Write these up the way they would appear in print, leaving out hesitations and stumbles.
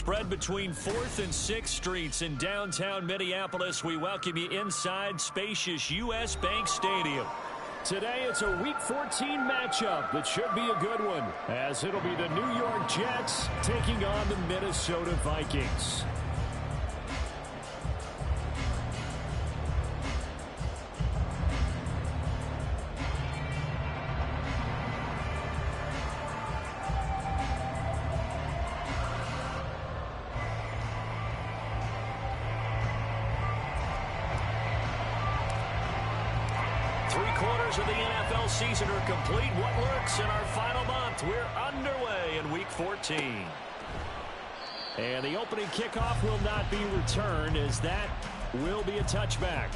spread between 4th and 6th Streets in downtown Minneapolis. We welcome you inside spacious U.S. Bank Stadium. Today, it's a Week 14 matchup that should be a good one, as it'll be the New York Jets taking on the Minnesota Vikings. Three-quarters of the NFL season are complete. What works in our final month? We're underway in Week 14. And the opening kickoff will not be returned, as that will be a touchback.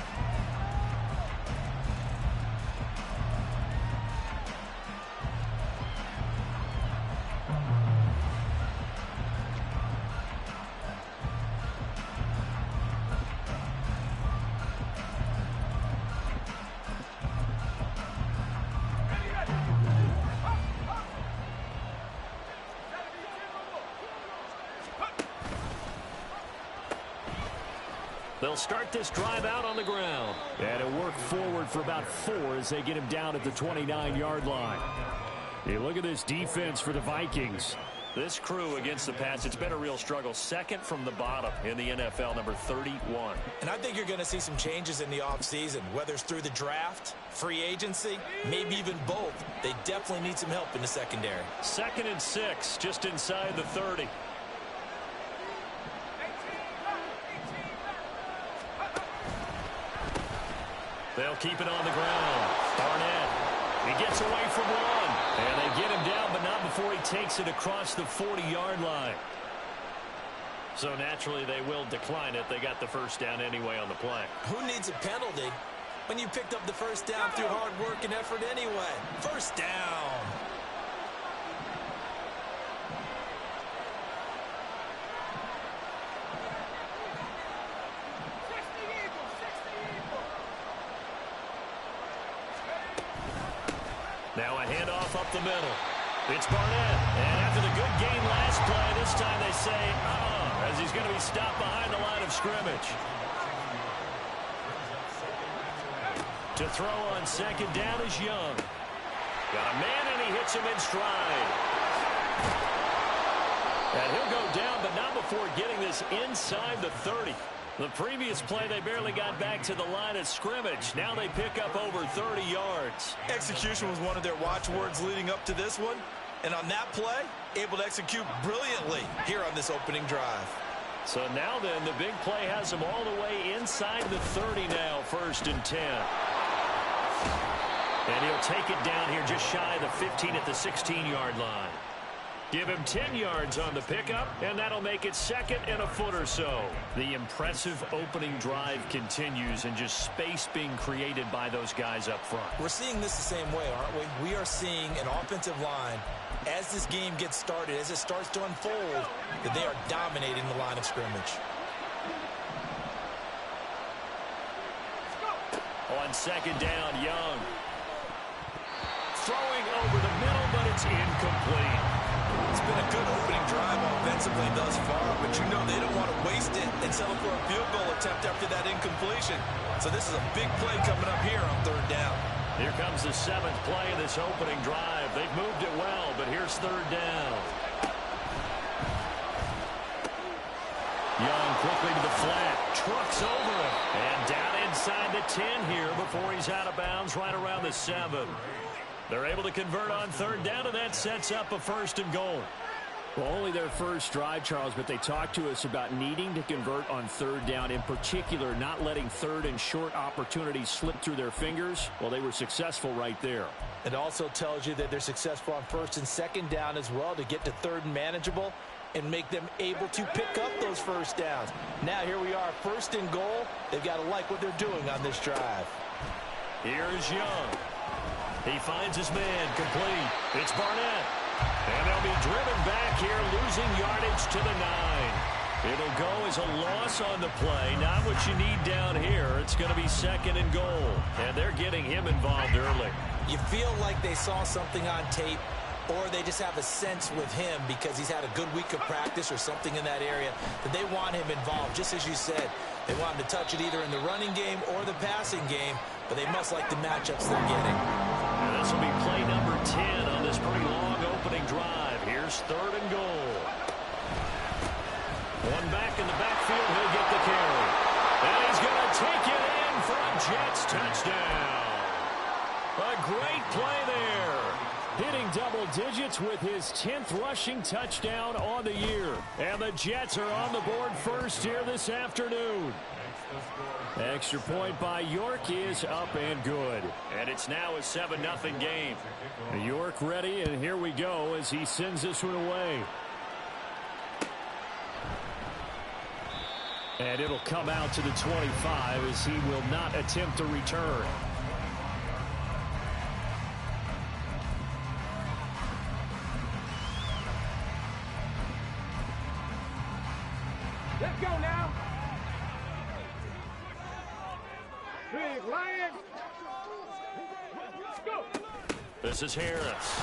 They'll start this drive out on the ground. And it'll work forward for about 4 as they get him down at the 29-yard line. You look at this defense for the Vikings. This crew against the pass, it's been a real struggle. Second from the bottom in the NFL, number 31. And I think you're going to see some changes in the offseason, whether it's through the draft, free agency, maybe even both. They definitely need some help in the secondary. 2nd and 6, just inside the 30. They'll keep it on the ground. Barnett, he gets away from one. And they get him down, but not before he takes it across the 40-yard line. So naturally, they will decline it. They got the first down anyway on the play. Who needs a penalty when you picked up the first down through hard work and effort anyway? First down. Now a handoff up the middle. It's Barnett. And after the good game last play, this time they say, as he's going to be stopped behind the line of scrimmage. To throw on 2nd down is Young. Got a man, and he hits him in stride. And he'll go down, but not before getting this inside the 30. The previous play, they barely got back to the line of scrimmage. Now they pick up over 30 yards. Execution was one of their watchwords leading up to this one. And on that play, able to execute brilliantly here on this opening drive. So now then, the big play has them all the way inside the 30 now, 1st and 10. And he'll take it down here just shy of the 15 at the 16-yard line. Give him 10 yards on the pickup, and that'll make it 2nd and a foot or so. The impressive opening drive continues, and just space being created by those guys up front. We're seeing this the same way, aren't we? We are seeing an offensive line, as this game gets started, as it starts to unfold, that they are dominating the line of scrimmage. On 2nd down, Young. Throwing over the middle, but it's incomplete. It's been a good opening drive offensively thus far, but you know they don't want to waste it and settle for a field goal attempt after that incompletion. So this is a big play coming up here on 3rd down. Here comes the 7th play of this opening drive. They've moved it well, but here's 3rd down. Young quickly to the flat. Trucks over him. And down inside the 10 here before he's out of bounds right around the 7. They're able to convert on 3rd down, and that sets up a 1st and goal. Well, only their first drive, Charles, but they talked to us about needing to convert on 3rd down, in particular not letting 3rd and short opportunities slip through their fingers. Well, they were successful right there. It also tells you that they're successful on 1st and 2nd down as well to get to 3rd and manageable and make them able to pick up those first downs. Now here we are, 1st and goal. They've got to like what they're doing on this drive. Here's Young. He finds his man, complete. It's Barnett. And they'll be driven back here, losing yardage to the 9. It'll go as a loss on the play. Not what you need down here. It's going to be 2nd and goal. And they're getting him involved early. You feel like they saw something on tape or they just have a sense with him because he's had a good week of practice or something in that area that they want him involved. Just as you said, they want him to touch it either in the running game or the passing game, but they must like the matchups they're getting. And this will be play number 10 on this pretty long opening drive. Here's 3rd and goal. One back in the backfield. He'll get the carry. And he's going to take it in for a Jets touchdown. A great play there. Hitting double digits with his 10th rushing touchdown on the year. And the Jets are on the board first here this afternoon. Extra point by York is up and good. And it's now a 7-0 game. York ready, and here we go as he sends this one away. And it'll come out to the 25 as he will not attempt to return. Let's go now. Big Lion. Let's go. This is Harris.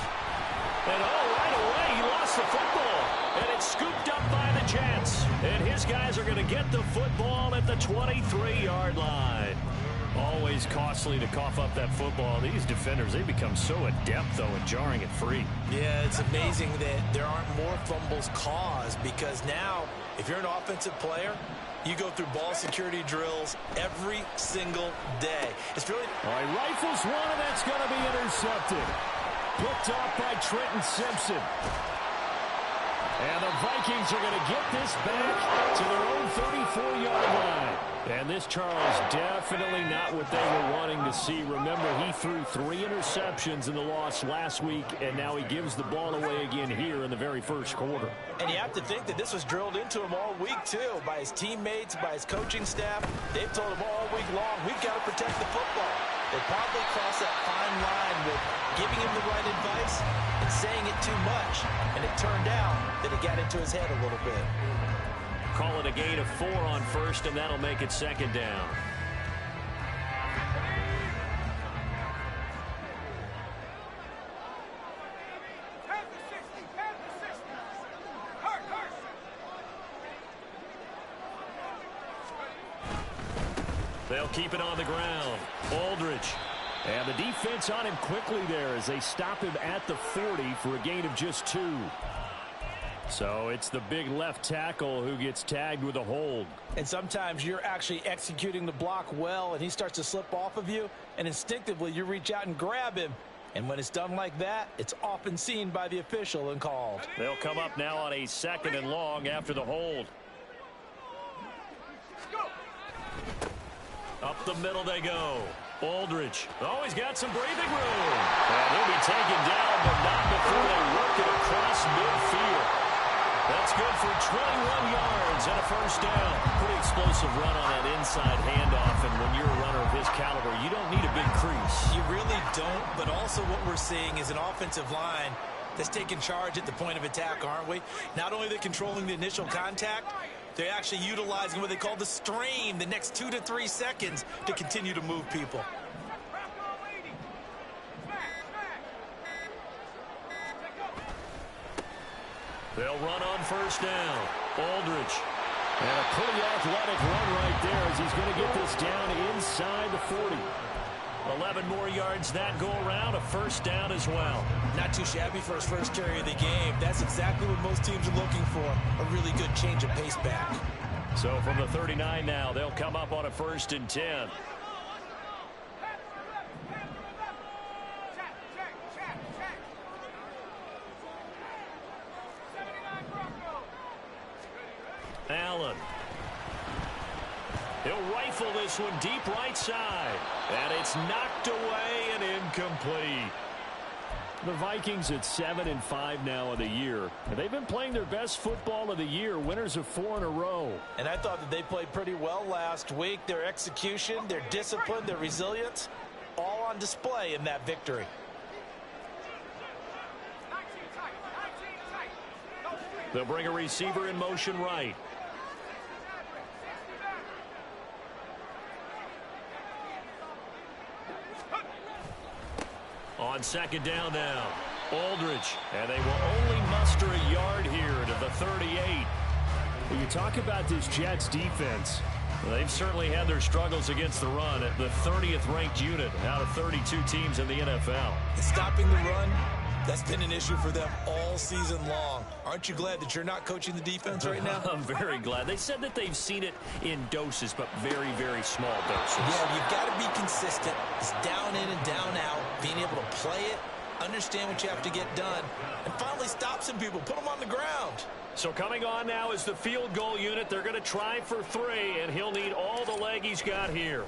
And right away, he lost the football. And it's scooped up by the Jets. And his guys are going to get the football at the 23-yard line. Always costly to cough up that football. These defenders, they become so adept, though, at jarring it free. Yeah, it's amazing that there aren't more fumbles caused because now, if you're an offensive player, you go through ball security drills every single day. It's really... All right, rifles one, and that's going to be intercepted. Picked off by Trenton Simpson. And the Vikings are going to get this back to their own 34-yard line. And this, Charles, definitely not what they were wanting to see. Remember, he threw 3 interceptions in the loss last week, and now he gives the ball away again here in the very first quarter. And you have to think that this was drilled into him all week, too, by his teammates, by his coaching staff. They've told him all week long, we've got to protect the football. They probably crossed that fine line with giving him the right advice and saying it too much. And it turned out that it got into his head a little bit. Call it a gain of 4 on first, and that'll make it 2nd down. They'll keep it on the ground. Aldridge. And the defense on him quickly there as they stop him at the 40 for a gain of just 2. So it's the big left tackle who gets tagged with a hold. And sometimes you're actually executing the block well, and he starts to slip off of you, and instinctively you reach out and grab him. And when it's done like that, it's often seen by the official and called. They'll come up now on a 2nd and long after the hold. Up the middle they go. Aldridge. Oh, he's got some breathing room. And he'll be taken down, but not before they work it across midfield. That's good for 21 yards and a first down. Pretty explosive run on that inside handoff, and when you're a runner of his caliber, you don't need a big crease. You really don't, but also what we're seeing is an offensive line that's taking charge at the point of attack, aren't we? Not only are they controlling the initial contact, they're actually utilizing what they call the strain, the next 2 to 3 seconds, to continue to move people. They'll run on first down. Aldridge. And a pretty athletic run right there as he's going to get this down inside the 40. 11 more yards that go around, a first down as well. Not too shabby for his first carry of the game. That's exactly what most teams are looking for, a really good change of pace back. So from the 39 now, they'll come up on a 1st and 10. Allen. He'll rifle this one deep right side. And it's knocked away and incomplete. The Vikings at 7-5 now of the year. And they've been playing their best football of the year. Winners of 4 in a row. And I thought that they played pretty well last week. Their execution, their discipline, their resilience, all on display in that victory. They'll bring a receiver in motion right. On 2nd down now, Aldridge, and they will only muster a yard here to the 38. When you talk about this Jets defense, they've certainly had their struggles against the run at the 30th ranked unit out of 32 teams in the NFL. Stopping the run, that's been an issue for them all season long. Aren't you glad that you're not coaching the defense right now? I'm very glad. They said that they've seen it in doses, but very, very small doses. Yeah, you've got to be consistent. It's down in and down out, being able to play it, understand what you have to get done, and finally stop some people, put them on the ground. So coming on now is the field goal unit. They're going to try for 3, and he'll need all the leg he's got here.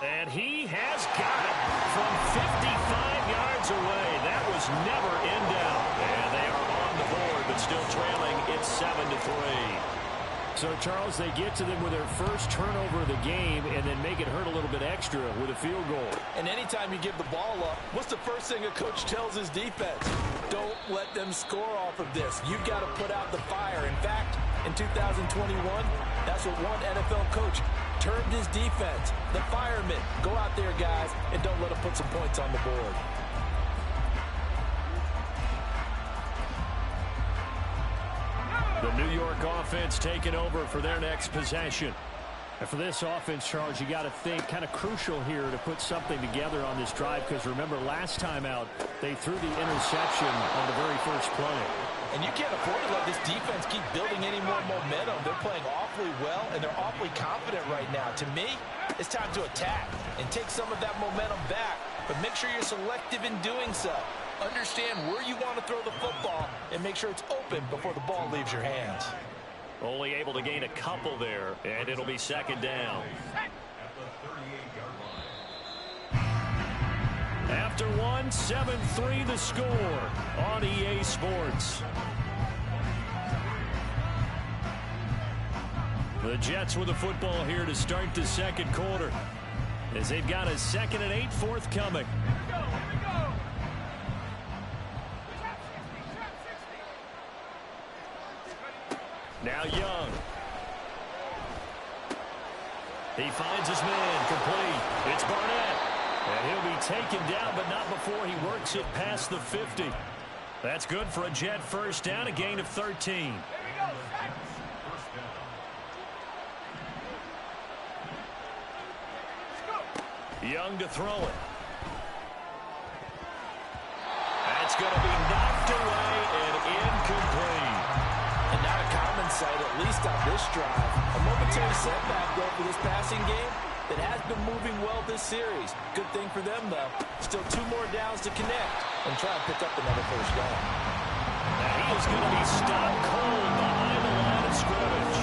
And he has got it from 55 yards away. That was never in doubt. And they are on the board, but still trailing. It's 7-3. So, Charles, they get to them with their first turnover of the game and then make it hurt a little bit extra with a field goal. And anytime you give the ball up, what's the first thing a coach tells his defense? Don't let them score off of this. You've got to put out the fire. In fact, in 2021, that's what one NFL coach termed his defense, the firemen. Go out there, guys, and don't let them put some points on the board. The New York offense taking over for their next possession. And for this offense, Charles, you got to think kind of crucial here to put something together on this drive, because remember last time out they threw the interception on the very first play. And you can't afford to let this defense keep building any more momentum. They're playing awfully well, and they're awfully confident right now. To me, it's time to attack and take some of that momentum back, but make sure you're selective in doing so. Understand where you want to throw the football and make sure it's open before the ball leaves your hands. Only able to gain a couple there, and it'll be second down. After one, 7-3 the score on EA Sports. The Jets with the football here to start the second quarter, as they've got a 2nd and 8 forthcoming. Now Young. He finds his man complete. It's Barnett. And he'll be taken down, but not before he works it past the 50. That's good for a Jet first down, a gain of 13. Young to throw it. That's going to be knocked away and incomplete. And not a common sight, at least on this drive. A momentary setback, though, for this passing game that has been moving well this series. Good thing for them, though. Still 2 more downs to connect and try and pick up another first down. Now he is going to be stopped cold behind the line of scrimmage.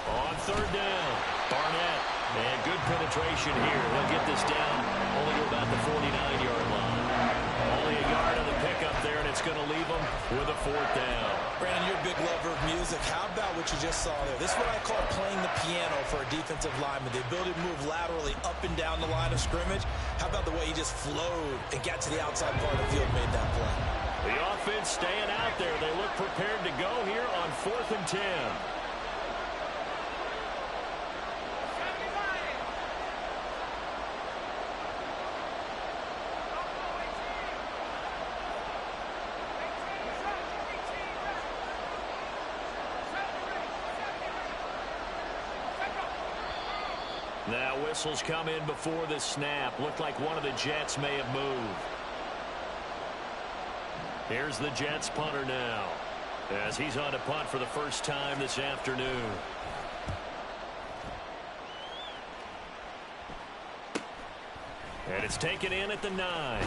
On 3rd down, Barnett. And good penetration here. He'll get this down only to about the 49-yard line. Only a yard on the pickup there, and it's going to leave him with a 4th down. Brandon, you're a big lover of music. How about what you just saw there? This is what I call playing the piano for a defensive lineman. The ability to move laterally up and down the line of scrimmage. How about the way he just flowed and got to the outside part of the field and made that play? The offense staying out there. They look prepared to go here on 4th and 10. Now whistles come in before the snap. Looked like one of the Jets may have moved. Here's the Jets punter now, as he's on to punt for the first time this afternoon. And it's taken in at the 9.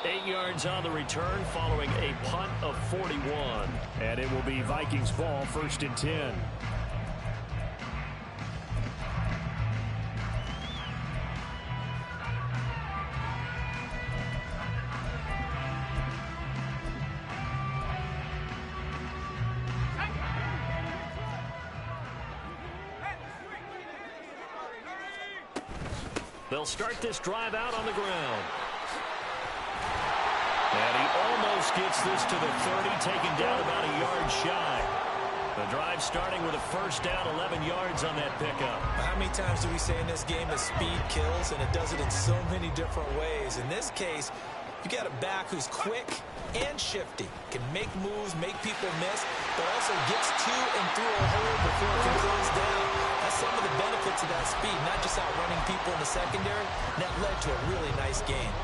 8 yards on the return following a punt of 41. And it will be Vikings ball, 1st and 10. They'll start this drive out on the ground. And he almost gets this to the 30, taken down about a yard shy. The drive starting with a first down, 11 yards on that pickup. How many times do we say in this game that speed kills, and it does it in so many different ways? In this case, you got a back who's quick and shifty, can make moves, make people miss, but also gets to and through a hole before it can close down. That's some of the benefits of that speed, not just outrunning people in the secondary. That led to a really nice game.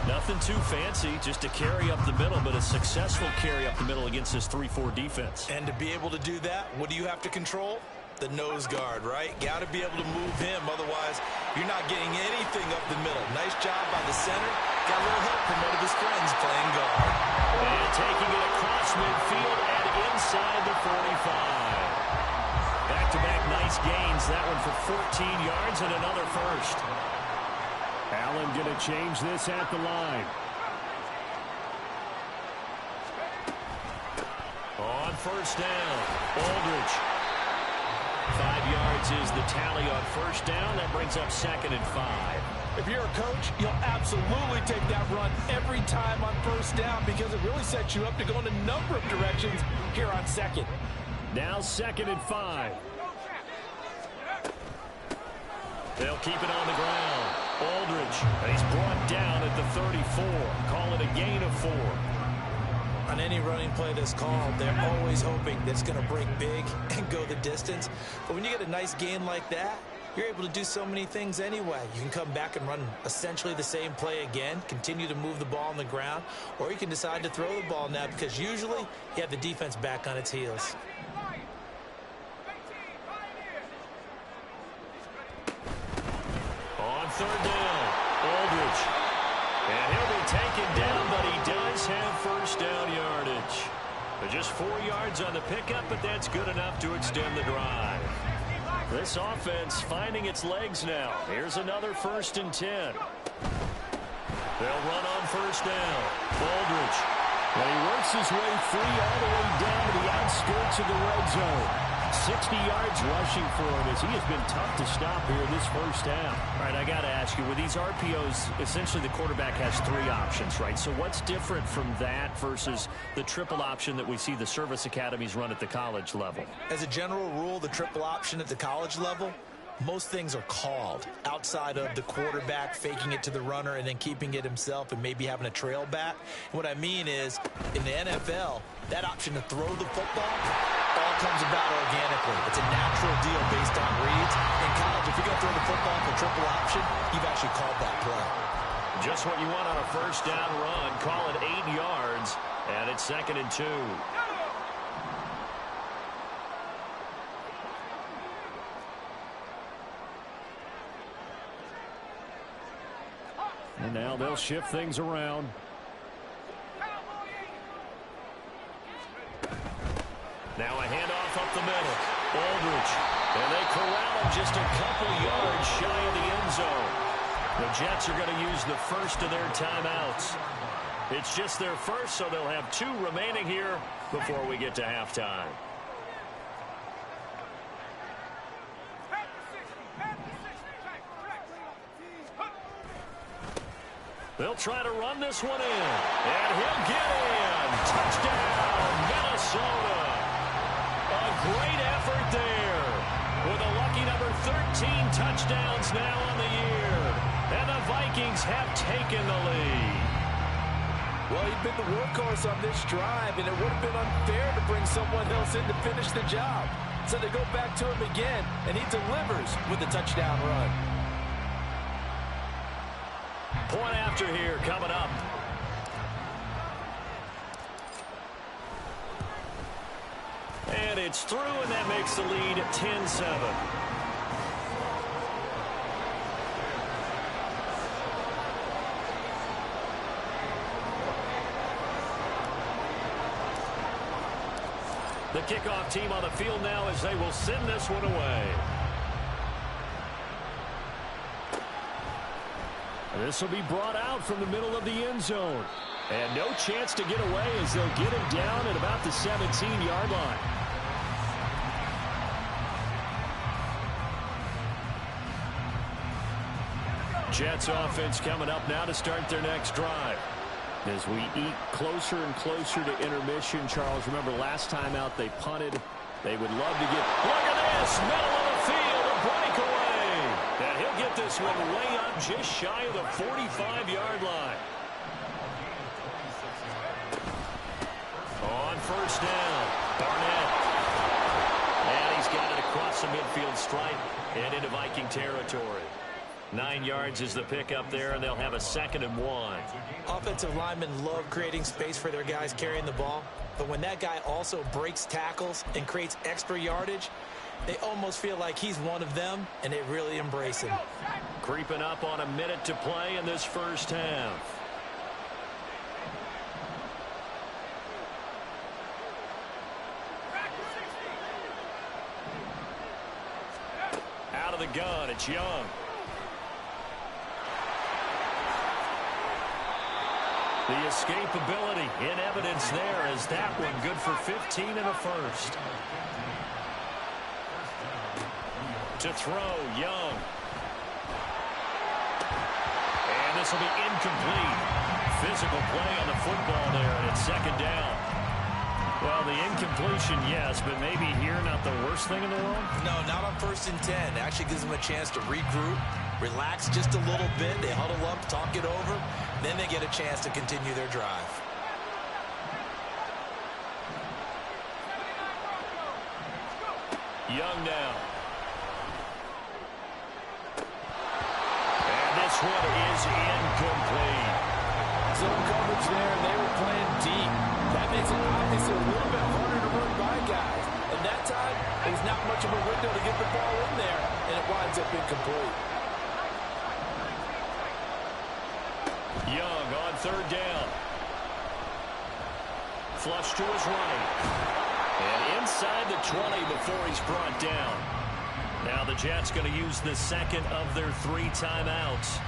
Nothing too fancy, just a carry up the middle, but a successful carry up the middle against this 3-4 defense. And to be able to do that, what do you have to control? The nose guard, right? Got to be able to move him, otherwise you're not getting anything up the middle. Nice job by the center. Got a little help from one of his friends playing guard. And taking it across midfield and inside the 45. Back-to-back nice gains. That one for 14 yards and another first. Allen going to change this at the line. On first down, Aldridge. 5 yards is the tally on first down. That brings up 2nd and 5. If you're a coach, you'll absolutely take that run every time on first down because it really sets you up to go in a number of directions here on 2nd. Now 2nd and 5. They'll keep it on the ground. Aldridge, and he's brought down at the 34. Call it a gain of 4. On any running play that's called, they're always hoping that it's going to break big and go the distance. But when you get a nice gain like that, you're able to do so many things anyway. You can come back and run essentially the same play again, continue to move the ball on the ground, or you can decide to throw the ball now because usually you have the defense back on its heels. On third down, Aldridge. And he'll be taken down, but he does have first down yardage. But just 4 yards on the pickup, but that's good enough to extend the drive. This offense finding its legs now. Here's another 1st and 10. They'll run on first down. Aldridge. And he works his way free all the way down to the outskirts of the red zone. 60 yards rushing for him as he has been tough to stop here this first down. All right, I got to ask you, with these RPOs, essentially the quarterback has 3 options, right? So what's different from that versus the triple option that we see the service academies run at the college level? As a general rule, the triple option at the college level, most things are called outside of the quarterback faking it to the runner and then keeping it himself and maybe having a trail back. What I mean is, in the NFL, that option to throw the football all comes about organically. It's a natural deal based on reads. In college, if you're going to throw the football for triple option, you've actually called that play. Just what you want on a first down run. Call it 8 yards, and it's 2nd and 2. And now they'll shift things around. Now a handoff up the middle. Aldridge. And they corral him just a couple yards shy of the end zone. The Jets are going to use the first of their timeouts. It's just their first, so they'll have 2 remaining here before we get to halftime. They'll try to run this one in. And he'll get in. Touchdown, Minnesota. A great effort there. With a lucky number 13 touchdowns now on the year. And the Vikings have taken the lead. Well, he'd been the workhorse on this drive, and it would have been unfair to bring someone else in to finish the job. So they go back to him again, and he delivers with a touchdown run. Point after here coming up. And it's through, and that makes the lead 10-7. The kickoff team on the field now as they will send this one away. This will be brought out from the middle of the end zone. And no chance to get away as they'll get him down at about the 17-yard line. Jets offense coming up now to start their next drive. As we eat closer and closer to intermission, Charles, remember last time out they punted. They would love to get, look at this, middle of the field, a breakaway. And he'll get this one way up just shy of the 45-yard line. On first down, Barnett. And he's got it across the midfield stripe and into Viking territory. 9 yards is the pickup there, and they'll have a 2nd and 1. Offensive linemen love creating space for their guys carrying the ball, but when that guy also breaks tackles and creates extra yardage, they almost feel like he's one of them, and they really embrace him. Creeping up on a minute to play in this first half. Out of the gun, it's Young. The escapability in evidence there as that one good for 15 and a first. To throw, Young. And this will be incomplete. Physical play on the football there, and it's 2nd down. Well, the incompletion, yes, but maybe here not the worst thing in the world? No, not on 1st and 10. It actually gives them a chance to regroup, relax just a little bit. They huddle up, talk it over. Then they get a chance to continue their drive. Young now. And this one is incomplete. Zone coverage there, and they were playing deep. That makes it obviously a little bit harder to run by guys. And that time, there's not much of a window to get the ball in there, and it winds up incomplete. Young on 3rd down. Flush to his right. And inside the 20 before he's brought down. Now the Jets going to use the 2nd of their 3 timeouts,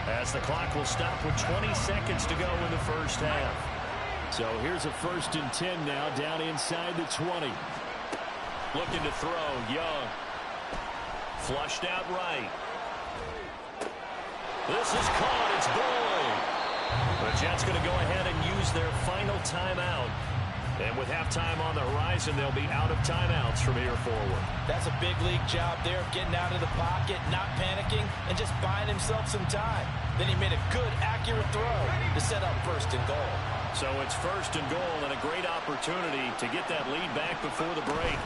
as the clock will stop with 20 seconds to go in the first half. So here's a 1st and 10 now, down inside the 20. Looking to throw, Young. Flushed out right. This is caught, it's Boyd. The Jets going to go ahead and use their final timeout. And with halftime on the horizon, they'll be out of timeouts from here forward. That's a big league job there, getting out of the pocket, not panicking, and just buying himself some time. Then he made a good, accurate throw to set up 1st and goal. So it's 1st and goal, and a great opportunity to get that lead back before the break.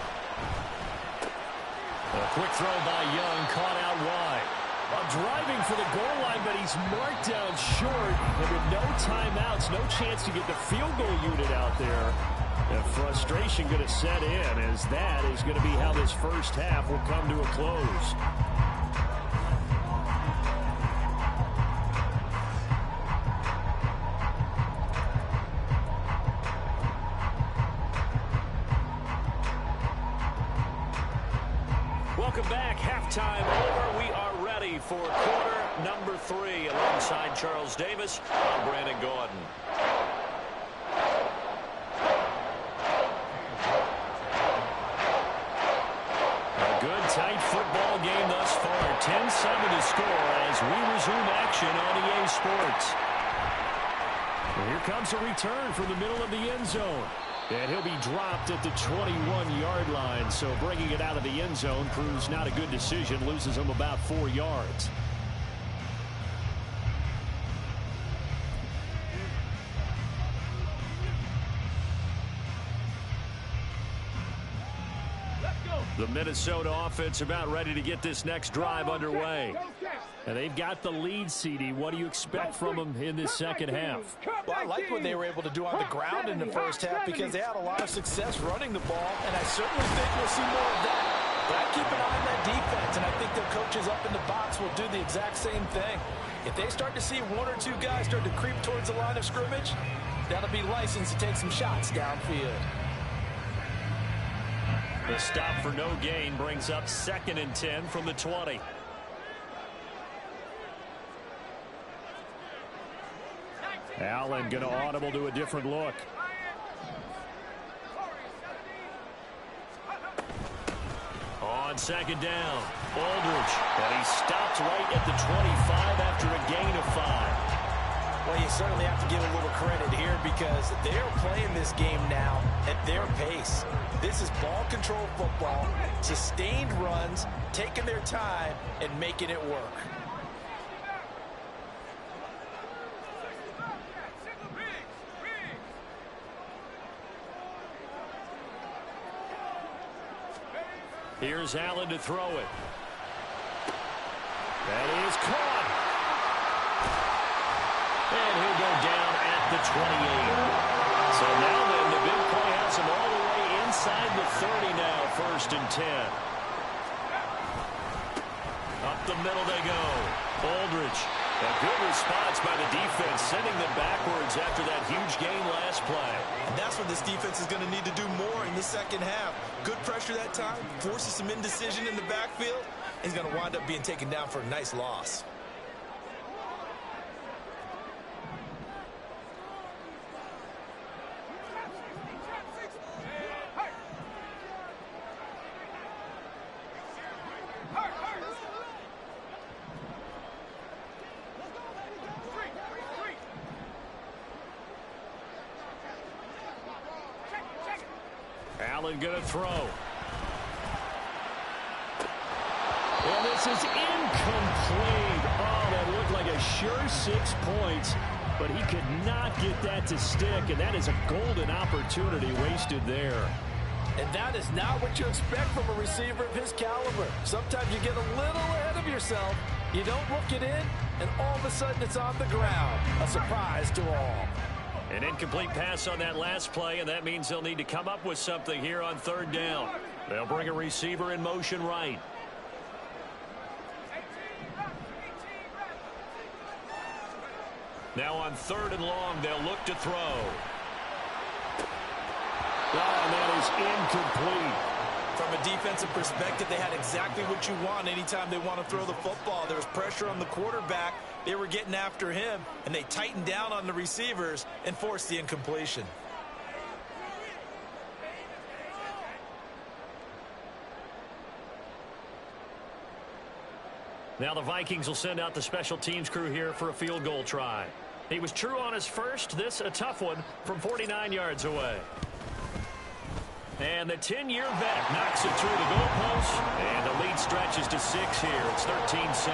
A quick throw by Young, caught out wide. Well, driving for the goal line, but he's marked down short. And with no timeouts, no chance to get the field goal unit out there. And frustration going to set in, as that is going to be how this first half will come to a close. Welcome back. Halftime over. We are ready for quarter number 3. Alongside Charles Davis, I'm Brandon Gordon. A good, tight football game thus far. 10-7 to score as we resume action on EA Sports. Well, here comes a return from the middle of the end zone. And he'll be dropped at the 21-yard line. So bringing it out of the end zone proves not a good decision. Loses him about 4 yards. The Minnesota offense about ready to get this next drive underway. And they've got the lead, CD. What do you expect from them in this second half? Well, I like what they were able to do on the ground in the first half because they had a lot of success running the ball, and I certainly think we'll see more of that. But I keep an eye on that defense, and I think their coaches up in the box will do the exact same thing. If they start to see 1 or 2 guys start to creep towards the line of scrimmage, that'll be licensed to take some shots downfield. The stop for no gain brings up 2nd and 10 from the 20. Allen going to audible to a different look. On 2nd down, Aldridge. And he stopped right at the 25 after a gain of 5. Well, you certainly have to give a little credit here because they're playing this game now at their pace. This is ball control football, sustained runs, taking their time, and making it work. Here's Allen to throw it. That is caught. And he'll go down at the 28. So now then, the big play has him all the way inside the 30 now, 1st and 10. Up the middle they go. Aldridge. A good response by the defense, sending them backwards after that huge gain last play. And that's what this defense is going to need to do more in the second half. Good pressure that time, forces some indecision in the backfield. He's going to wind up being taken down for a nice loss. Allen going to throw. And this is incomplete. Oh, that looked like a sure 6 points, but he could not get that to stick, and that is a golden opportunity wasted there. And that is not what you expect from a receiver of his caliber. Sometimes you get a little ahead of yourself. You don't look it in, and all of a sudden it's on the ground. A surprise to all. An incomplete pass on that last play, and that means they'll need to come up with something here on 3rd down. They'll bring a receiver in motion right. Now on 3rd and long, they'll look to throw. Oh, and that is incomplete. From a defensive perspective, they had exactly what you want anytime they want to throw the football. There was pressure on the quarterback. They were getting after him, and they tightened down on the receivers and forced the incompletion. Now the Vikings will send out the special teams crew here for a field goal try. He was true on his first. This a tough one from 49 yards away. And the 10-year vet knocks it through the goalpost, and the lead stretches to 6 here. It's 13-7.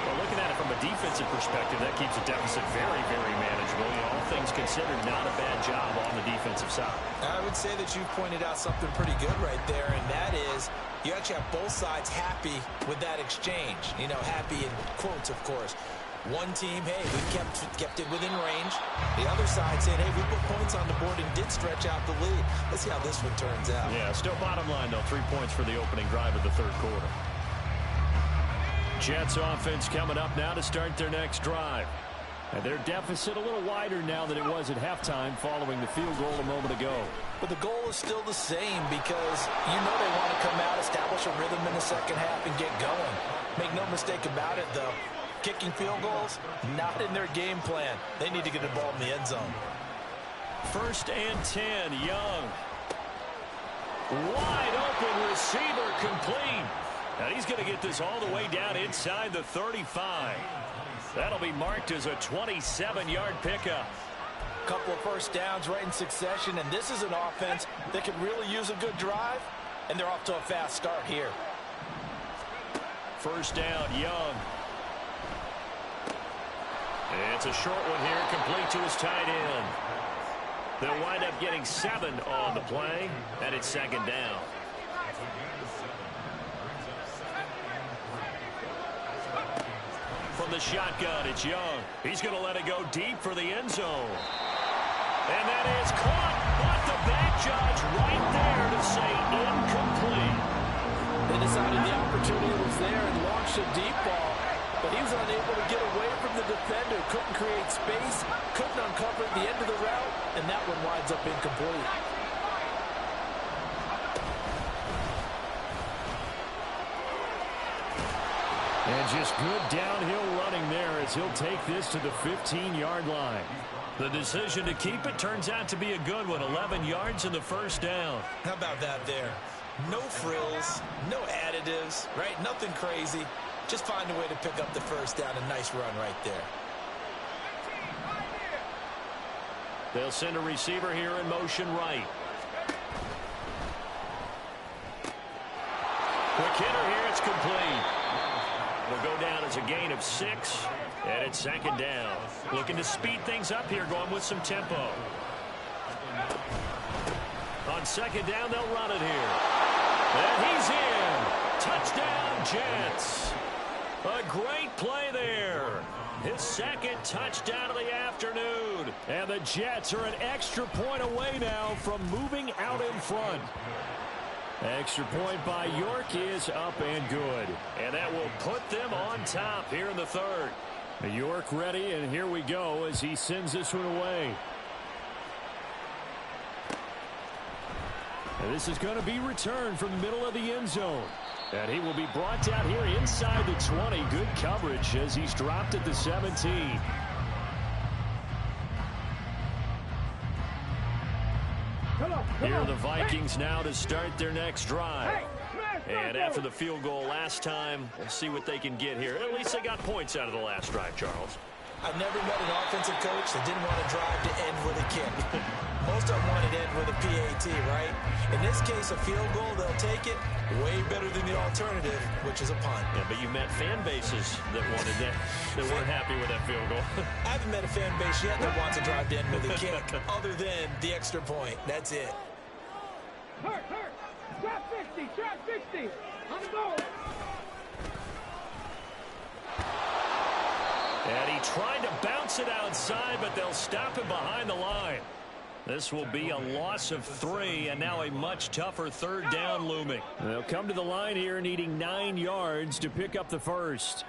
Well, looking at it from a defensive perspective, that keeps the deficit very, very manageable. You know, all things considered, not a bad job on the defensive side. I would say that you pointed out something pretty good right there, and that is you actually have both sides happy with that exchange. You know, happy in quotes, of course. One team, hey, we kept it within range. The other side saying, hey, we put points on the board and did stretch out the lead. Let's see how this one turns out. Yeah, still bottom line, though, 3 points for the opening drive of the 3rd quarter. Jets offense coming up now to start their next drive. And their deficit a little wider now than it was at halftime following the field goal a moment ago. But the goal is still the same because you know they want to come out, establish a rhythm in the second half, and get going. Make no mistake about it, though. Kicking field goals, not in their game plan. They need to get the ball in the end zone. 1st and 10, Young. Wide open receiver complete. Now he's going to get this all the way down inside the 35. That'll be marked as a 27-yard pickup. Couple of first downs right in succession, and this is an offense that could really use a good drive, and they're off to a fast start here. 1st down, Young. It's a short one here, complete to his tight end. They'll wind up getting 7 on the play, and it's 2nd down. From the shotgun, it's Young. He's going to let it go deep for the end zone. And that is caught, but the back judge right there to say incomplete. They decided the opportunity was there and launched a deep ball, but he was unable to get away from the defender. Couldn't create space, couldn't uncover the end of the route, and that one winds up incomplete. And just good downhill running there as he'll take this to the 15-yard line. The decision to keep it turns out to be a good one. 11 yards in the 1st down. How about that there? No frills, no additives, right? Nothing crazy. Just find a way to pick up the 1st down. A nice run right there. They'll send a receiver here in motion right. Quick hitter here. It's complete. Will go down as a gain of 6. And it's second down. Looking to speed things up here, going with some tempo. On second down, they'll run it here. And he's in. Touchdown, Jets. A great play there. His second touchdown of the afternoon. And the Jets are an extra point away now from moving out in front. Extra point by York is up and good. And that will put them on top here in the third. York ready, and here we go as he sends this one away. And this is going to be returned from the middle of the end zone. And he will be brought down here inside the 20. Good coverage as he's dropped at the 17. Here are the Vikings now to start their next drive. And after the field goal last time, we'll see what they can get here. At least they got points out of the last drive, Charles. I've never met an offensive coach that didn't want to drive to end with a kick. Most of them wanted to end with a PAT, right? In this case, a field goal, they'll take it. Way better than the alternative, which is a punt. Yeah, but you met fan bases that wanted that, that weren't happy with that field goal. I haven't met a fan base yet that wants to drive to end with a kick, other than the extra point. That's it. Hurt. Trap 60. On the goal. And he tried to bounce it outside, but they'll stop him behind the line. This will be a loss of 3, and now a much tougher third down looming. They'll come to the line here needing 9 yards to pick up the first.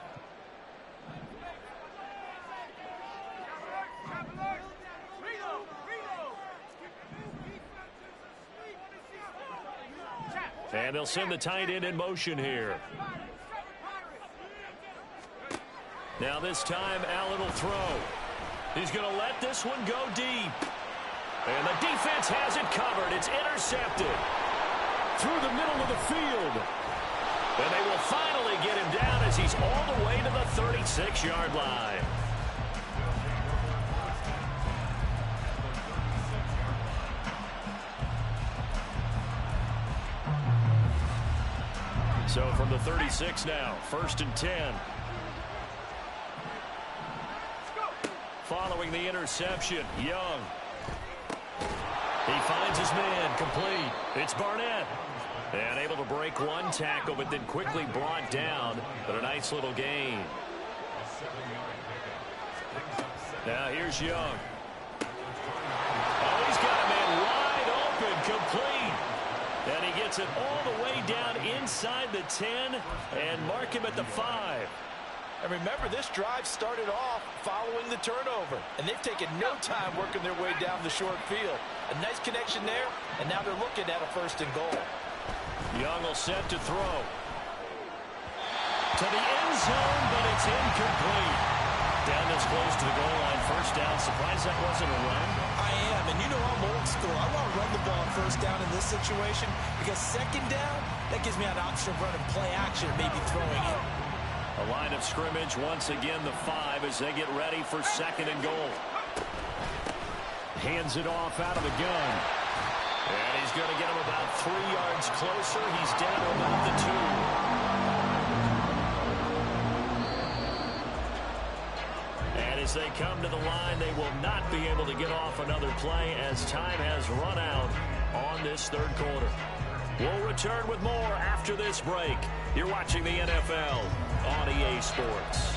And they'll send the tight end in motion here. Now this time, Allen will throw. He's going to let this one go deep. And the defense has it covered. It's intercepted. Through the middle of the field. And they will finally get him down as he's all the way to the 36-yard line. So from the 36 now, 1st and 10. Following the interception, Young. He finds his man, complete. It's Barnett. And able to break one tackle, but then quickly brought down. But a nice little gain. Now here's Young. Oh, he's got a man wide open, complete. And he gets it all the way down inside the 10 and mark him at the 5. And remember, this drive started off following the turnover. And they've taken no time working their way down the short field. A nice connection there, and now they're looking at a 1st and goal. Young will set to throw. To the end zone, but it's incomplete. Down this close to the goal line, 1st down. Surprised that wasn't a run. I am, and you know I'm old school. I want to run the ball on 1st down in this situation because 2nd down, that gives me an option of running play action and maybe throwing it. A line of scrimmage, once again the 5 as they get ready for 2nd and goal. Hands it off out of the gun. And he's going to get him about 3 yards closer. He's down to about the 2. And as they come to the line, they will not be able to get off another play as time has run out on this 3rd quarter. We'll return with more after this break. You're watching the NFL on EA Sports.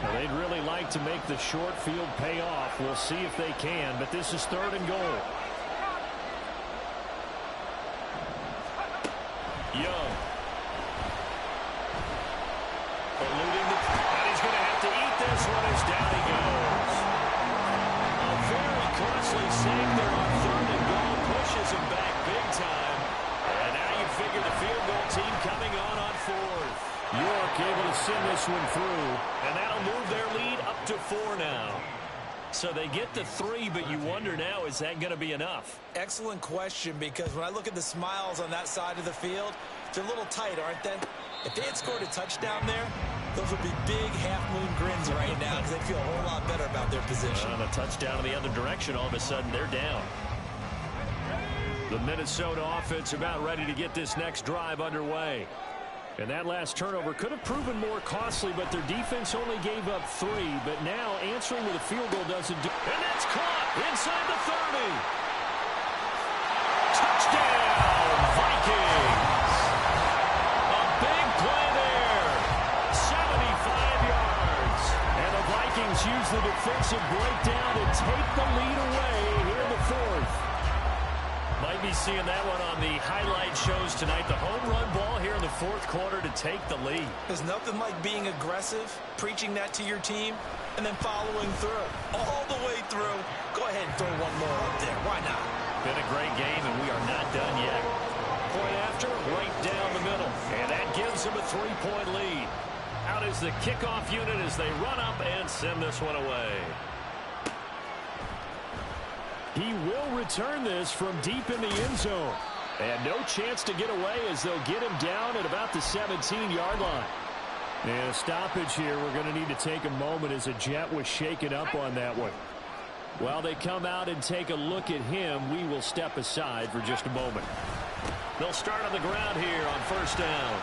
Well, they'd really like to make the short field pay off. We'll see if they can, but this is 3rd and goal. Young. Eluding the... And he's going to have to eat this one as down he goes. A very costly save there on 3rd and goal. Pushes him back big time. And now you figure the field goal team coming on 4th. York able to send this one through. And that'll move their lead up to 4 now. So they get the 3, but you wonder now, is that going to be enough? Excellent question, because when I look at the smiles on that side of the field, they're a little tight, aren't they? If they had scored a touchdown there, those would be big half-moon grins right now because they feel a whole lot better about their position. On a touchdown in the other direction, all of a sudden they're down. The Minnesota offense about ready to get this next drive underway. And that last turnover could have proven more costly, but their defense only gave up 3. But now answering with a field goal doesn't do. And that's caught inside the 30. Touchdown, Vikings. A big play there. 75 yards. And the Vikings use the defensive breakdown to take the lead away here in the 4th. Might be seeing that one on the highlight shows tonight. The home run ball here in the 4th quarter to take the lead. There's nothing like being aggressive, preaching that to your team, and then following through. All the way through. Go ahead and throw one more up there. Why not? Been a great game, and we are not done yet. Point after, right down the middle. And that gives them a 3-point lead. Out is the kickoff unit as they run up and send this one away. He will return this from deep in the end zone. And no chance to get away as they'll get him down at about the 17-yard line. And a stoppage here. We're going to need to take a moment as a Jet was shaken up on that one. While they come out and take a look at him, we will step aside for just a moment. They'll start on the ground here on 1st down.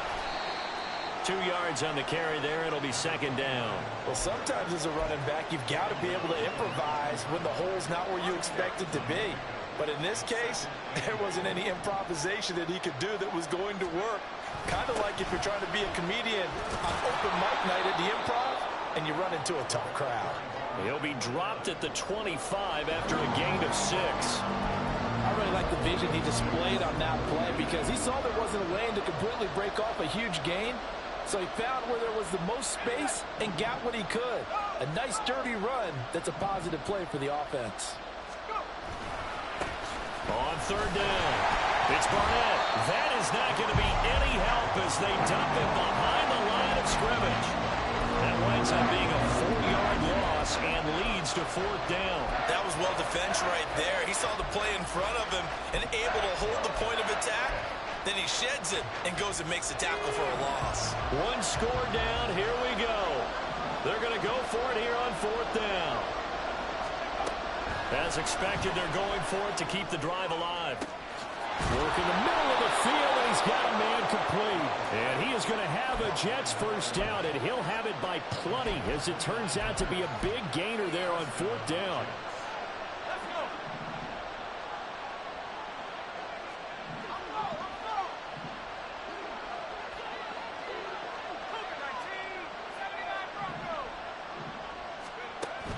2 yards on the carry there. It'll be 2nd down. Well, sometimes as a running back, you've got to be able to improvise when the hole's not where you expect it to be. But in this case, there wasn't any improvisation that he could do that was going to work. Kind of like if you're trying to be a comedian on open mic night at the Improv and you run into a tough crowd. He'll be dropped at the 25 after a gain of 6. I really like the vision he displayed on that play because he saw there wasn't a lane to completely break off a huge gain. So he found where there was the most space and got what he could. A nice, dirty run that's a positive play for the offense. On 3rd down, it's Barnett. That is not going to be any help as they dump him behind the line of scrimmage. That winds up being a 4-yard loss and leads to 4th down. That was well defense right there. He saw the play in front of him and able to hold the point of attack. Then he sheds it and goes and makes a tackle for a loss. 1 score down. Here we go. They're going to go for it here on 4th down. As expected, they're going for it to keep the drive alive. Work in the middle of the field, and he's got a man complete. And he is going to have a Jets 1st down, and he'll have it by plenty as it turns out to be a big gainer there on 4th down.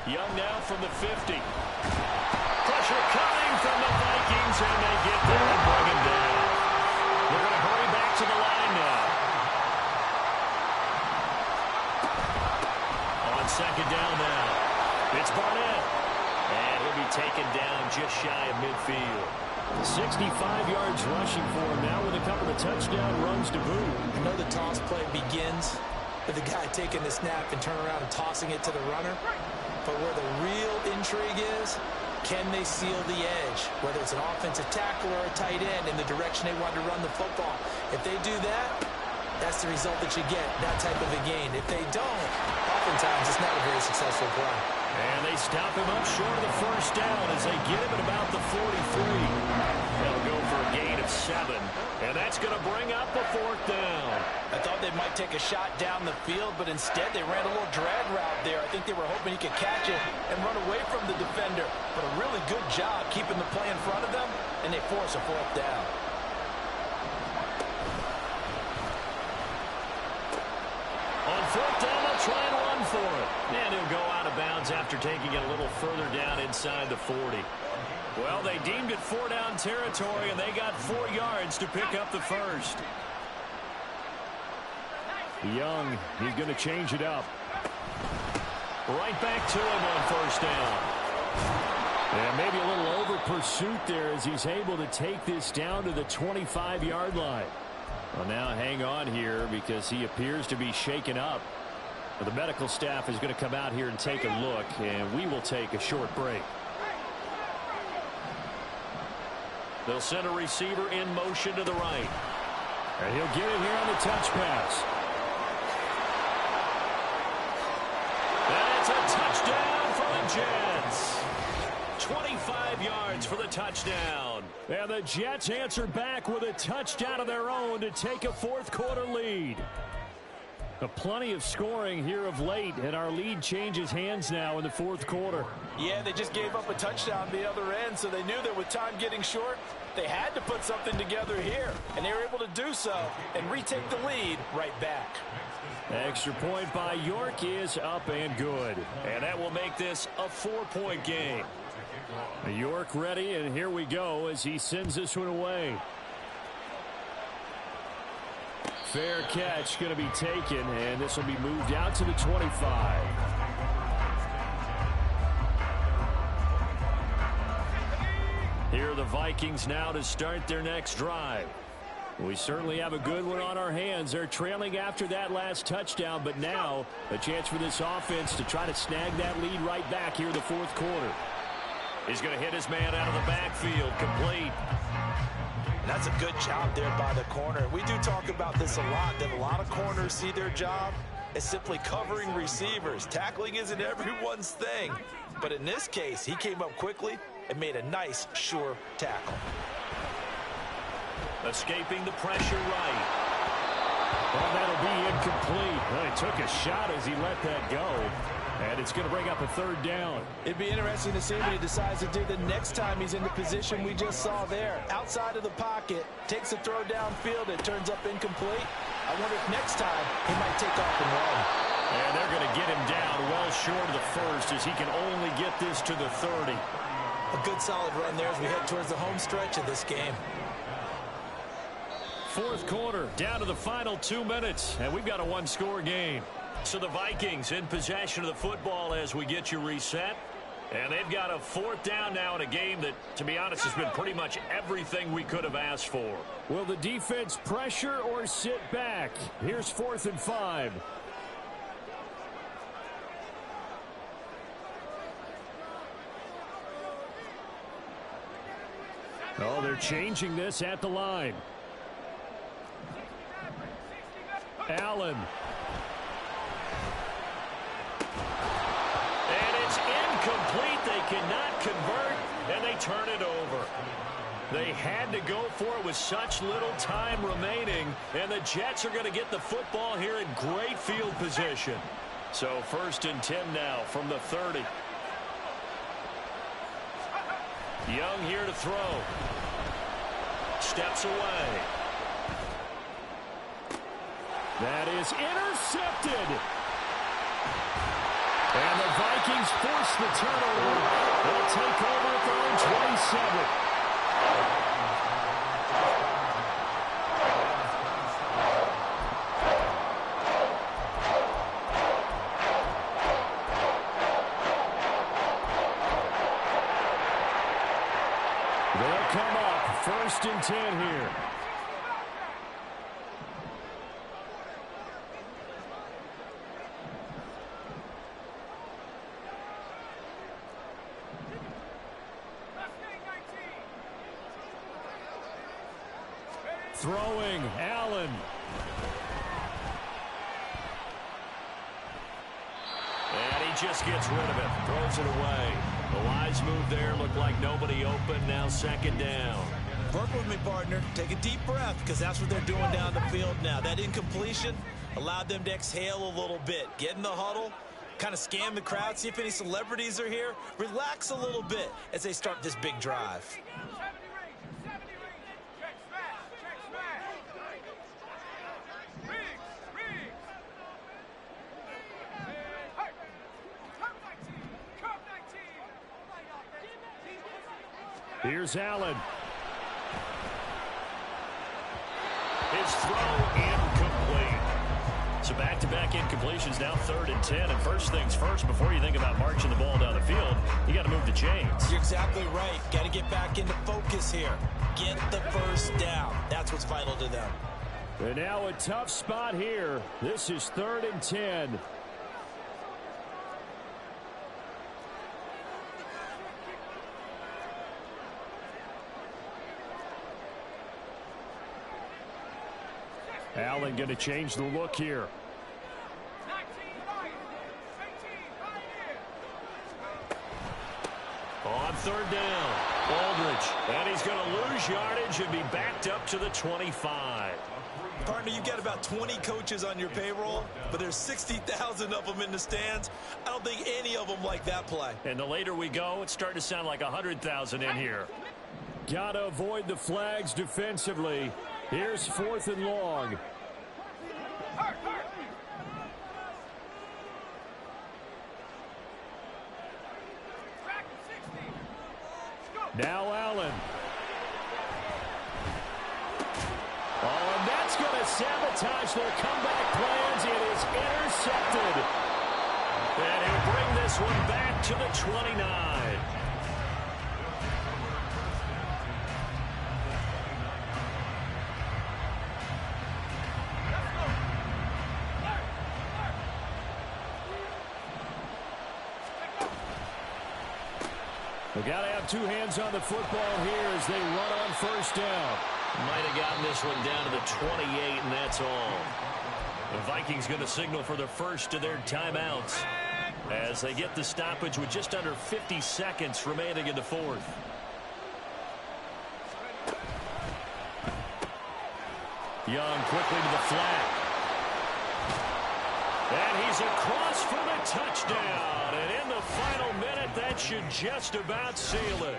Young now from the 50. Pressure coming from the Vikings, and they get there and bring him down. They're going to hurry back to the line now. On 2nd down now, it's Barnett. And he'll be taken down just shy of midfield. 65 yards rushing for him now with a couple of touchdown runs to boot. I know the toss play begins with the guy taking the snap and turning around and tossing it to the runner. But where the real intrigue is, can they seal the edge? Whether it's an offensive tackle or a tight end in the direction they want to run the football. If they do that, that's the result that you get, that type of a gain. If they don't, oftentimes it's not a very successful play. And they stop him up short of the 1st down as they get him at about the 43. They'll go for a gain of 7. And that's going to bring up a 4th down. I thought they might take a shot down the field, but instead they ran a little drag route there. I think they were hoping he could catch it and run away from the defender. But a really good job keeping the play in front of them, and they force a 4th down. On 4th down, they'll try and run for it. And he'll go out of bounds after taking it a little further down inside the 40. Well, they deemed it 4-down territory, and they got 4 yards to pick up the 1st. Young, he's going to change it up. Right back to him on 1st down. And maybe a little over pursuit there as he's able to take this down to the 25-yard line. Well, now hang on here because he appears to be shaken up. The medical staff is going to come out here and take a look, and we will take a short break. They'll send a receiver in motion to the right. And he'll get it here on the touch pass. That's a touchdown for the Jets. 25 yards for the touchdown. And the Jets answer back with a touchdown of their own to take a fourth-quarter lead. Plenty of scoring here of late, and our lead changes hands now in the fourth quarter. Yeah, they just gave up a touchdown the other end, so they knew that with time getting short, they had to put something together here, and they were able to do so and retake the lead right back. Extra point by York is up and good. And that will make this a 4-point game. York ready, and here we go as he sends this one away. Fair catch going to be taken, and this will be moved out to the 25. Here are the Vikings now to start their next drive. We certainly have a good one on our hands. They're trailing after that last touchdown, but now a chance for this offense to try to snag that lead right back here in the fourth quarter. He's going to hit his man out of the backfield, complete. That's a good job there by the corner. We do talk about this a lot, that a lot of corners see their job as simply covering receivers. Tackling isn't everyone's thing. But in this case, he came up quickly and made a nice, sure tackle. Escaping the pressure right. Well, that'll be incomplete. Well, he took a shot as he let that go. And it's going to bring up a third down. It'd be interesting to see what he decides to do the next time he's in the position we just saw there. Outside of the pocket, takes a throw downfield, it turns up incomplete. I wonder if next time he might take off and run. And they're going to get him down well short of the first as he can only get this to the 30. A good solid run there as we head towards the home stretch of this game. Fourth quarter, down to the final 2 minutes, and we've got a one-score game. So the Vikings in possession of the football as we get you reset. And they've got a fourth down now in a game that, to be honest, has been pretty much everything we could have asked for. Will the defense pressure or sit back? Here's 4th and 5. Oh, they're changing this at the line. Allen. And it's incomplete. They cannot convert, and they turn it over. They had to go for it with such little time remaining, and the Jets are going to get the football here in great field position. So 1st and 10 now from the 30. Young here to throw. Steps away. That is intercepted. And the Vikings force the turnover. They'll take over at their own 27. They'll come up 1st and 10 here. Throwing, Allen. And he just gets rid of it. Throws it away. The wise move there. Looked like nobody open. Now 2nd down. Work with me, partner. Take a deep breath, because that's what they're doing down the field now. That incompletion allowed them to exhale a little bit. Get in the huddle, kind of scan the crowd, see if any celebrities are here. Relax a little bit as they start this big drive. Here's Allen. His throw incomplete. So back-to-back incompletions, now 3rd and 10. And first things first, before you think about marching the ball down the field, you got to move the chains. You're exactly right. Got to get back into focus here. Get the first down. That's what's vital to them. And now a tough spot here. This is 3rd and 10. Allen going to change the look here. 19 right. 18 right here. On third down, Aldridge. And he's going to lose yardage and be backed up to the 25. Partner, you've got about 20 coaches on your payroll, but there's 60,000 of them in the stands. I don't think any of them like that play. And the later we go, it's starting to sound like 100,000 in here. Got to avoid the flags defensively. Here's 4th and long. Now Allen. Oh, and that's going to sabotage their comeback plans. It is intercepted. And he'll bring this one back to the 29. They got to have two hands on the football here as they run on first down. Might have gotten this one down to the 28, and that's all. The Vikings going to signal for the first of their timeouts as they get the stoppage with just under 50 seconds remaining in the fourth. Young quickly to the flat. And he's across for the touchdown. And in the final minute, that should just about seal it.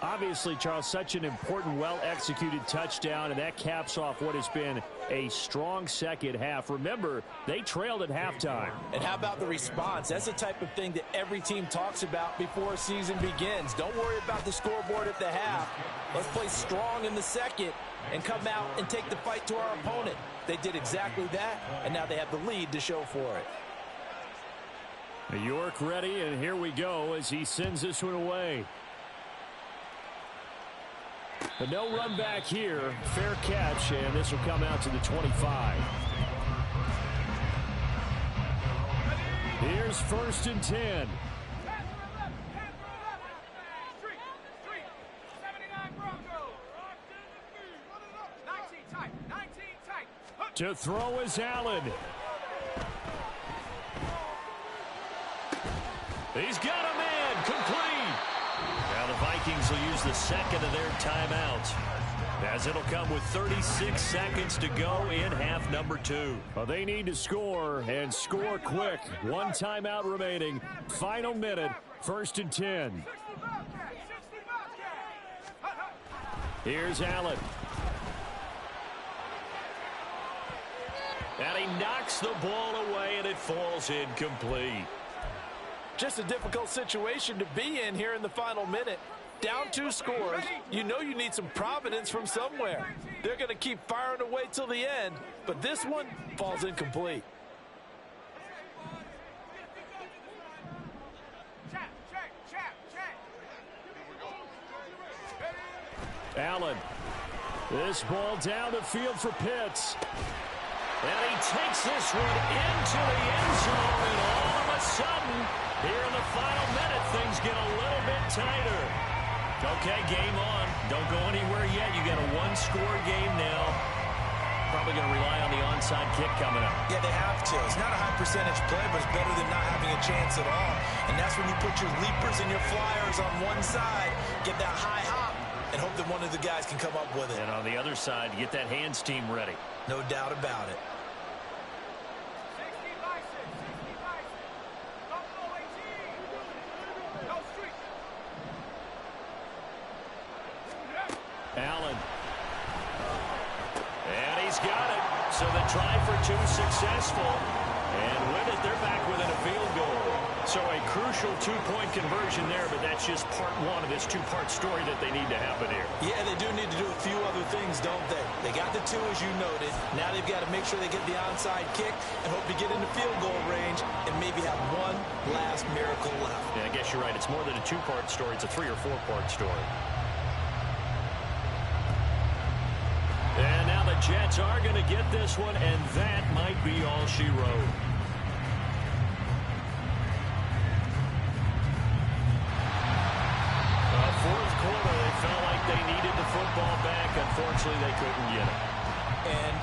Obviously, Charles, such an important, well-executed touchdown, and that caps off what has been a strong second half. Remember, they trailed at halftime. And how about the response? That's the type of thing that every team talks about before a season begins. Don't worry about the scoreboard at the half. Let's play strong in the second and come out and take the fight to our opponent. They did exactly that, and now they have the lead to show for it. York ready, and here we go as he sends this one away. But no run back here. Fair catch, and this will come out to the 25. Here's 1st and 10. To throw is Allen. He's got a man complete. Now the Vikings will use the second of their timeouts, as it'll come with 36 seconds to go in half number 2. Well, they need to score, and score quick. One timeout remaining. Final minute, 1st and 10. Here's Allen. And he knocks the ball away, and it falls incomplete. Just a difficult situation to be in here in the final minute. Down 2 scores. You know you need some providence from somewhere. They're going to keep firing away till the end, but this one falls incomplete. Allen. This ball down the field for Pitts. And he takes this one into the end zone, and all of a sudden, here in the final minute, things get a little bit tighter. Okay, game on. Don't go anywhere yet. You got a one-score game now. Probably going to rely on the onside kick coming up. Yeah, they have to. It's not a high percentage play, but it's better than not having a chance at all. And that's when you put your leapers and your flyers on one side, get that high hop, and hope that one of the guys can come up with it. And on the other side, get that hands team ready. No doubt about it. Allen. And he's got it. So the try for 2 successful. And with it, they're back within a field goal. So a crucial 2-point conversion there, but that's just part 1 of this 2-part story that they need to happen here. Yeah, they do need to do a few other things, don't they? They got the 2, as you noted. Now they've got to make sure they get the onside kick and hope to get into field goal range and maybe have one last miracle left. Yeah, I guess you're right. It's more than a 2-part story. It's a 3- or 4-part story. And now the Jets are going to get this one, and that might be all she wrote. Fourth quarter, they felt like they needed the football back. Unfortunately, they couldn't get it. And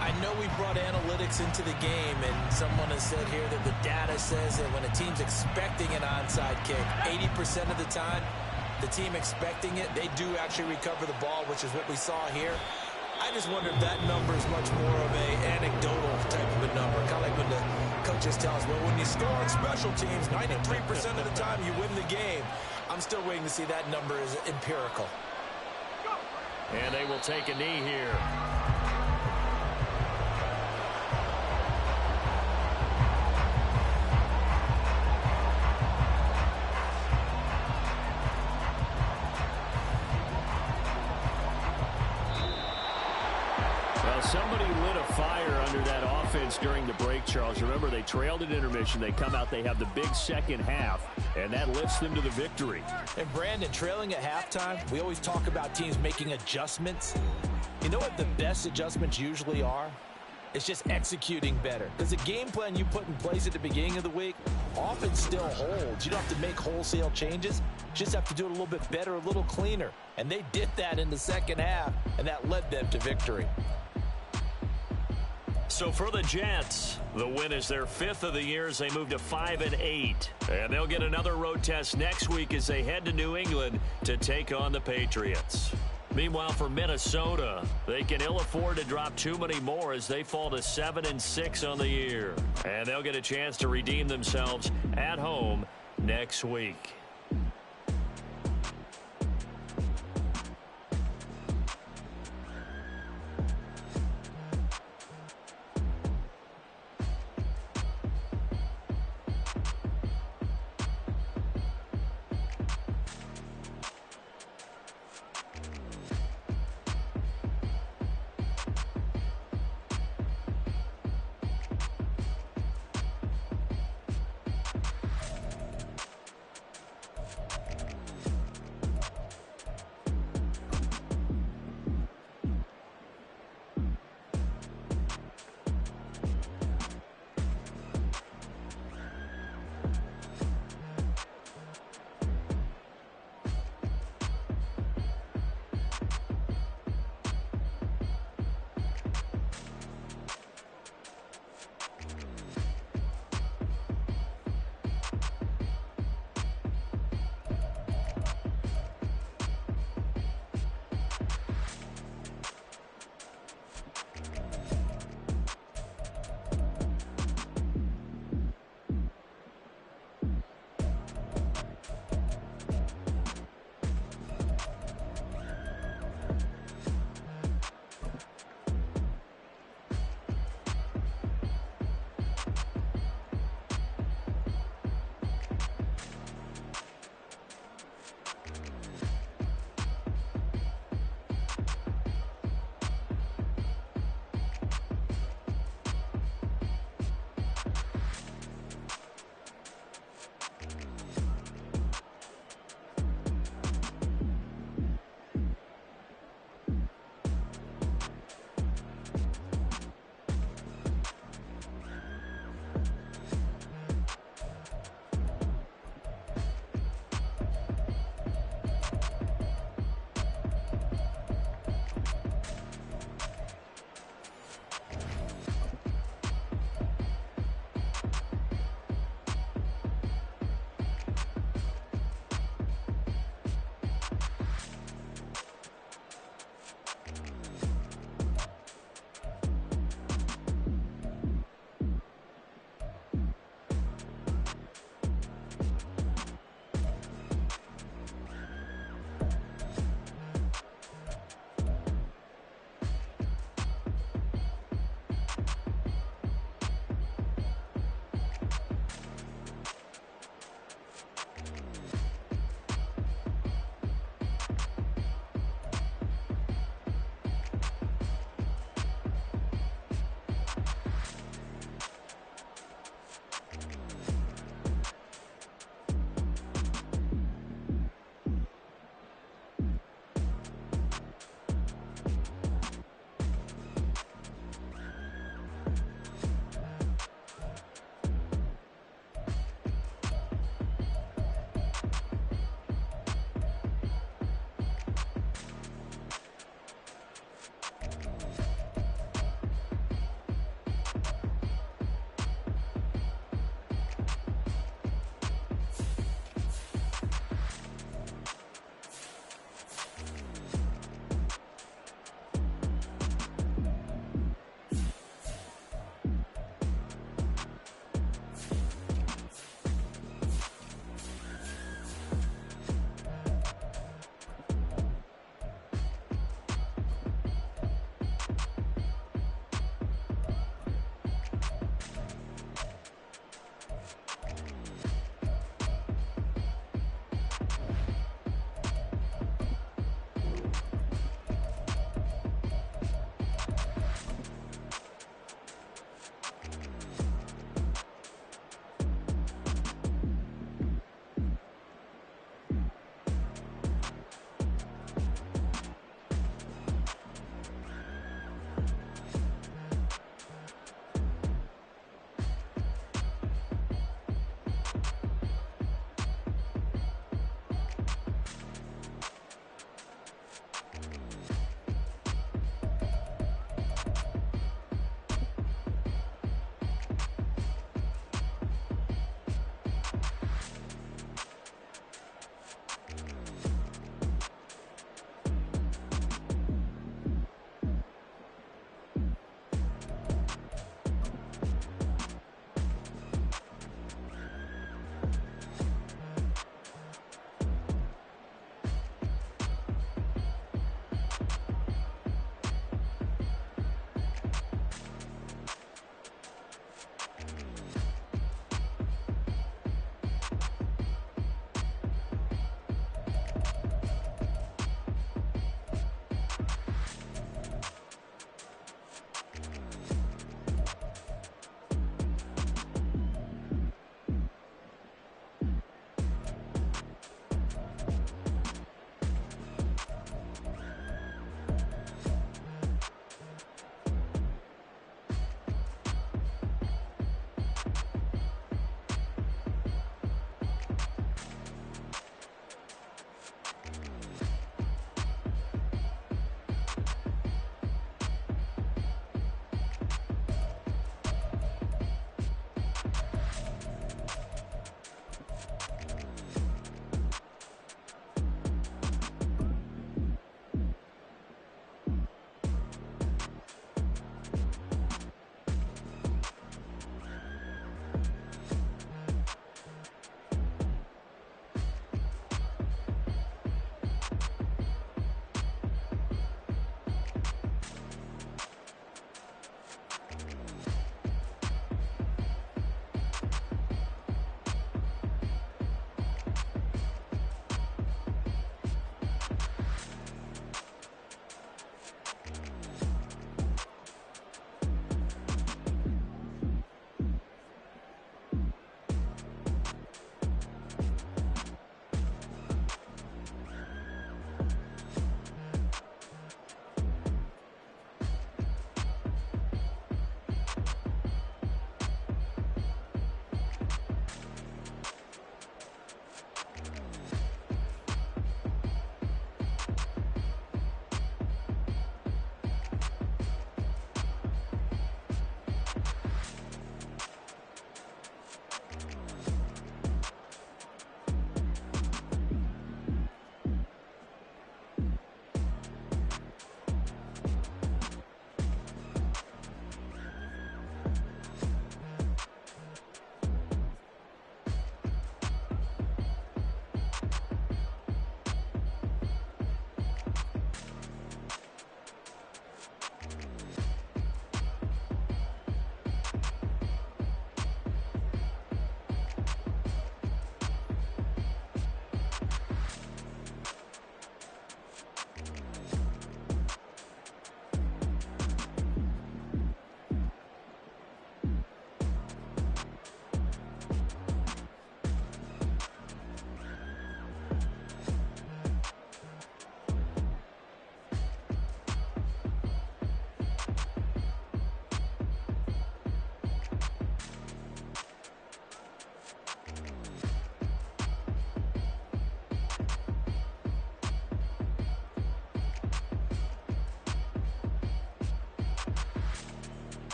I know we brought analytics into the game, and someone has said here that the data says that when a team's expecting an onside kick, 80% of the time, the team expecting it, they do actually recover the ball, which is what we saw here. I just wonder if that number is much more of a anecdotal type of a number, kind of like when the coaches tell us, well, when you score on special teams, 93% of the time you win the game. I'm still waiting to see that number is empirical. And they will take a knee here. Somebody lit a fire under that offense during the break, Charles. Remember, they trailed at intermission. They come out, they have the big second half, and that lifts them to the victory. And, Brandon, trailing at halftime, we always talk about teams making adjustments. You know what the best adjustments usually are? It's just executing better. Because the game plan you put in place at the beginning of the week often still holds. You don't have to make wholesale changes. You just have to do it a little bit better, a little cleaner. And they did that in the second half, and that led them to victory. So for the Jets, the win is their 5th of the year as they move to 5-8. And they'll get another road test next week as they head to New England to take on the Patriots. Meanwhile, for Minnesota, they can ill afford to drop too many more as they fall to 7-6 on the year. And they'll get a chance to redeem themselves at home next week.